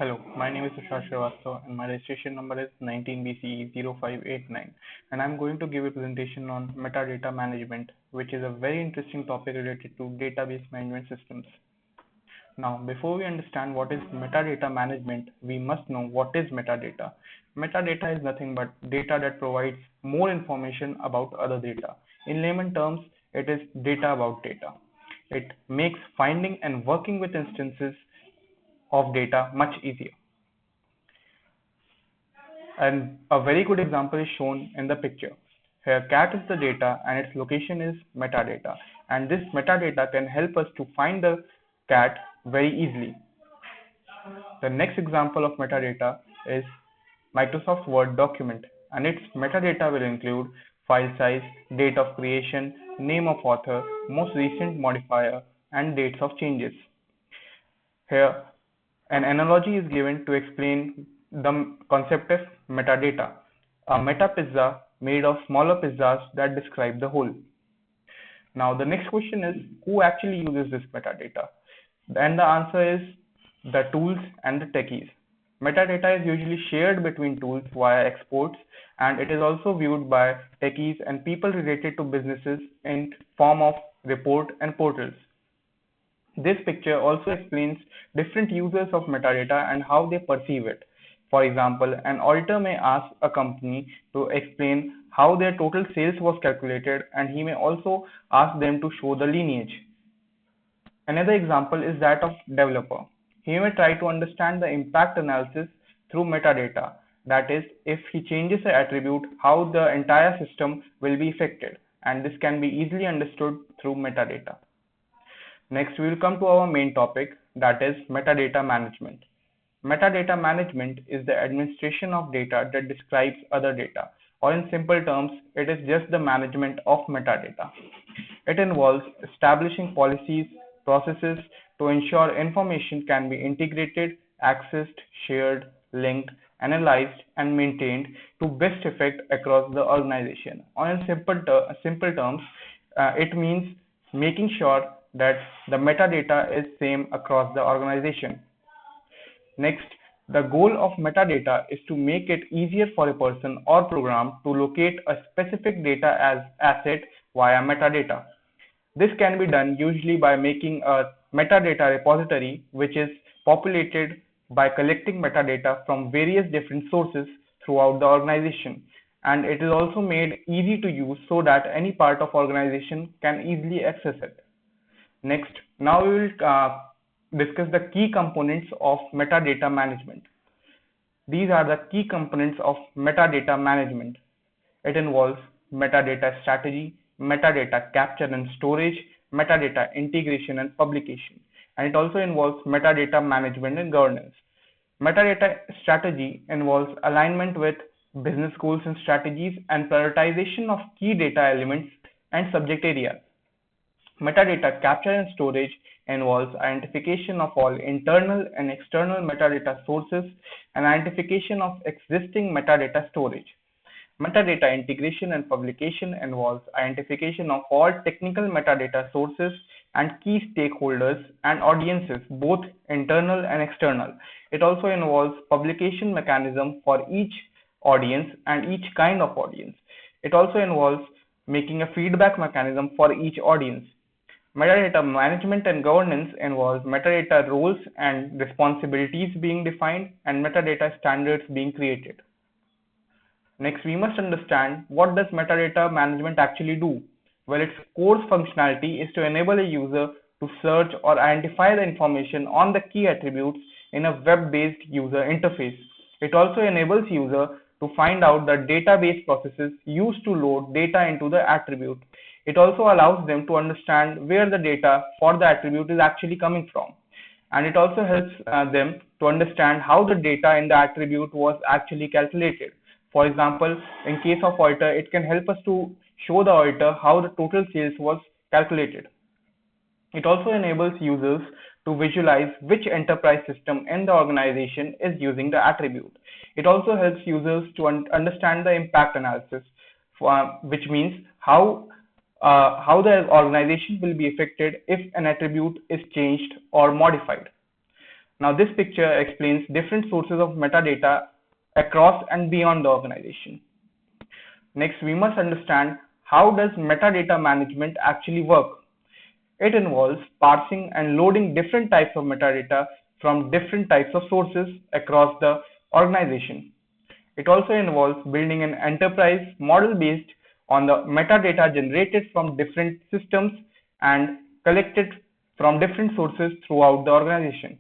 Hello, my name is Tushar Srivastava and my registration number is 19BCE0589, and I'm going to give a presentation on metadata management, which is a very interesting topic related to database management systems. Now, before we understand what is metadata management, we must know what is metadata. Metadata is nothing but data that provides more information about other data. In layman terms, it is data about data. It makes finding and working with instances of data much easier. And a very good example is shown in the picture. Here, cat is the data and its location is metadata. And this metadata can help us to find the cat very easily. The next example of metadata is Microsoft Word document, and its metadata will include file size, date of creation, name of author, most recent modifier, and dates of changes. Here, an analogy is given to explain the concept of metadata. A meta pizza made of smaller pizzas that describe the whole. Now, the next question is who actually uses this metadata? And the answer is the tools and the techies. Metadata is usually shared between tools via exports, and it is also viewed by techies and people related to businesses in form of report and portals. This picture also explains different users of metadata and how they perceive it. For example, an auditor may ask a company to explain how their total sales was calculated, and he may also ask them to show the lineage. Another example is that of developer. He may try to understand the impact analysis through metadata. That is, if he changes an attribute, how the entire system will be affected, and this can be easily understood through metadata. Next, we will come to our main topic, that is metadata management. Metadata management is the administration of data that describes other data, or in simple terms, it is just the management of metadata. It involves establishing policies, processes to ensure information can be integrated, accessed, shared, linked, analyzed, and maintained to best effect across the organization. Or in simple terms, it means making sure that the metadata is same across the organization. Next, the goal of metadata is to make it easier for a person or program to locate a specific data as asset via metadata. This can be done usually by making a metadata repository which is populated by collecting metadata from various different sources throughout the organization, and it is also made easy to use so that any part of organization can easily access it. Next, now we will discuss the key components of metadata management. These are the key components of metadata management. It involves metadata strategy, metadata capture and storage, metadata integration and publication, and it also involves metadata management and governance. Metadata strategy involves alignment with business goals and strategies and prioritization of key data elements and subject areas. Metadata capture and storage involves identification of all internal and external metadata sources and identification of existing metadata storage. Metadata integration and publication involves identification of all technical metadata sources and key stakeholders and audiences, both internal and external. It also involves publication mechanism for each audience and each kind of audience. It also involves making a feedback mechanism for each audience. Metadata management and governance involves metadata roles and responsibilities being defined and metadata standards being created. Next, we must understand what does metadata management actually do. Well, its core functionality is to enable a user to search or identify the information on the key attributes in a web-based user interface. It also enables user to find out the database processes used to load data into the attribute. It also allows them to understand where the data for the attribute is actually coming from. And it also helps them to understand how the data in the attribute was actually calculated. For example, in case of auditor, it can help us to show the auditor how the total sales was calculated. It also enables users to visualize which enterprise system in the organization is using the attribute. It also helps users to understand the impact analysis, which means how the organization will be affected if an attribute is changed or modified. Now this picture explains different sources of metadata across and beyond the organization. Next, we must understand how does metadata management actually work. It involves parsing and loading different types of metadata from different types of sources across the organization. It also involves building an enterprise model based on the metadata generated from different systems and collected from different sources throughout the organization.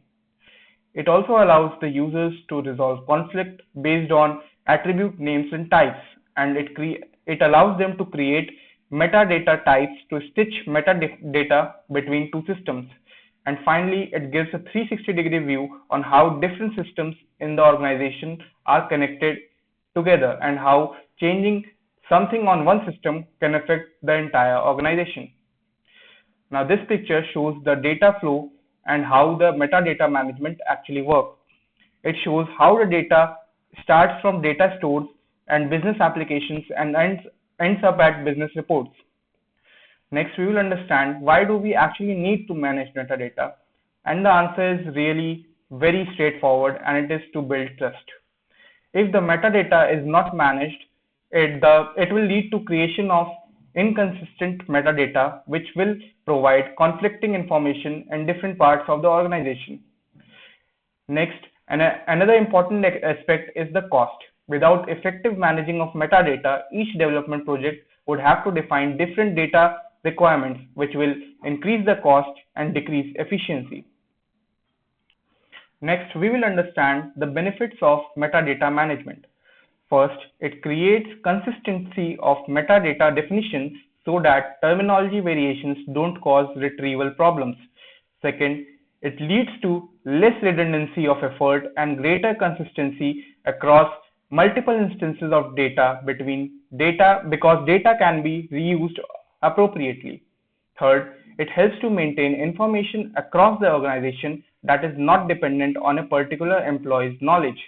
It also allows the users to resolve conflict based on attribute names and types, and it allows them to create metadata types to stitch metadata between two systems. And finally, it gives a 360-degree view on how different systems in the organization are connected together and how changing something on one system can affect the entire organization. Now this picture shows the data flow and how the metadata management actually works. It shows how the data starts from data stores and business applications and ends up at business reports. Next, we will understand why do we actually need to manage metadata, and the answer is really very straightforward, and it is to build trust. If the metadata is not managed, it will lead to creation of inconsistent metadata, which will provide conflicting information in different parts of the organization. Next, another important aspect is the cost. Without effective managing of metadata, each development project would have to define different data requirements, which will increase the cost and decrease efficiency. Next, we will understand the benefits of metadata management. First, it creates consistency of metadata definition so that terminology variations don't cause retrieval problems. Second, it leads to less redundancy of effort and greater consistency across multiple instances of data because data can be reused appropriately. Third, it helps to maintain information across the organization that is not dependent on a particular employee's knowledge.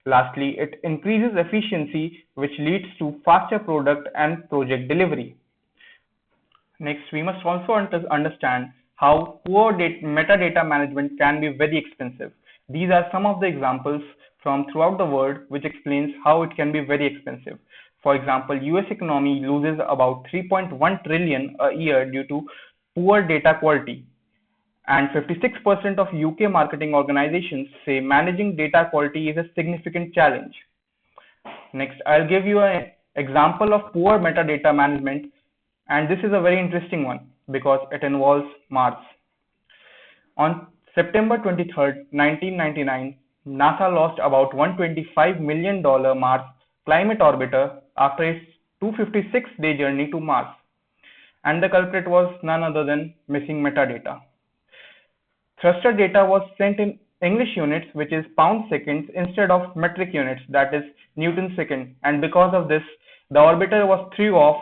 Lastly, it increases efficiency, which leads to faster product and project delivery. Next, we must also understand how poor metadata management can be very expensive. These are some of the examples from throughout the world which explains how it can be very expensive. For example, US economy loses about 3.1 trillion a year due to poor data quality. And 56% of UK marketing organizations say managing data quality is a significant challenge. Next, I'll give you an example of poor metadata management, and this is a very interesting one because it involves Mars. On September 23rd, 1999, NASA lost about $125 million Mars climate orbiter after its 256-day journey to Mars, and the culprit was none other than missing metadata. Thruster data was sent in English units, which is pound seconds, instead of metric units, that is Newton second, and because of this, the orbiter was threw off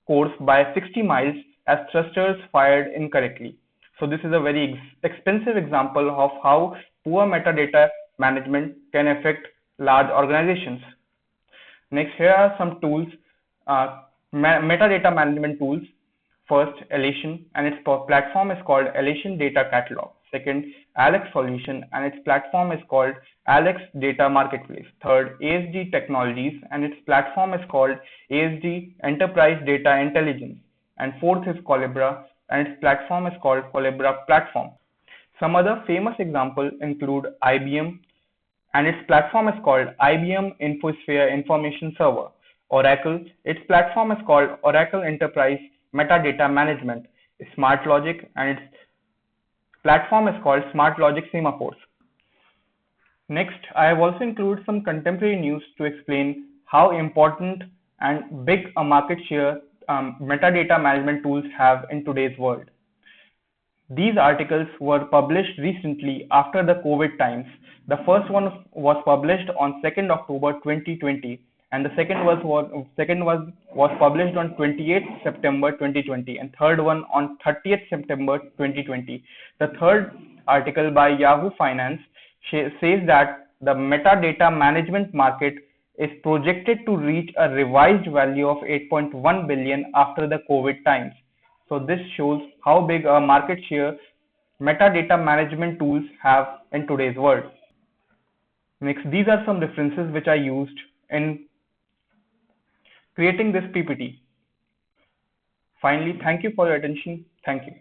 course by 60 miles as thrusters fired incorrectly. So this is a very expensive example of how poor metadata management can affect large organizations. Next, here are some tools, metadata management tools. First, Elation, and its platform is called Elation Data Catalog. Second, Alex Solution, and its platform is called Alex Data Marketplace. Third, ASD Technologies, and its platform is called ASD Enterprise Data Intelligence. And fourth is Collabra, and its platform is called Collabra Platform. Some other famous examples include IBM, and its platform is called IBM InfoSphere Information Server. Oracle, its platform is called Oracle Enterprise Metadata Management. SmartLogic, and its platform is called SmartLogic Semaphores. Next, I have also included some contemporary news to explain how important and big a market share metadata management tools have in today's world. These articles were published recently after the COVID times. The first one was published on 2nd October 2020, and the second was published on 28th September 2020, and third one on 30th September 2020. The third article by Yahoo Finance says that the metadata management market is projected to reach a revised value of 8.1 billion after the COVID times. So this shows how big a market share metadata management tools have in today's world. Next, these are some references which I used in creating this PPT. Finally, thank you for your attention. Thank you.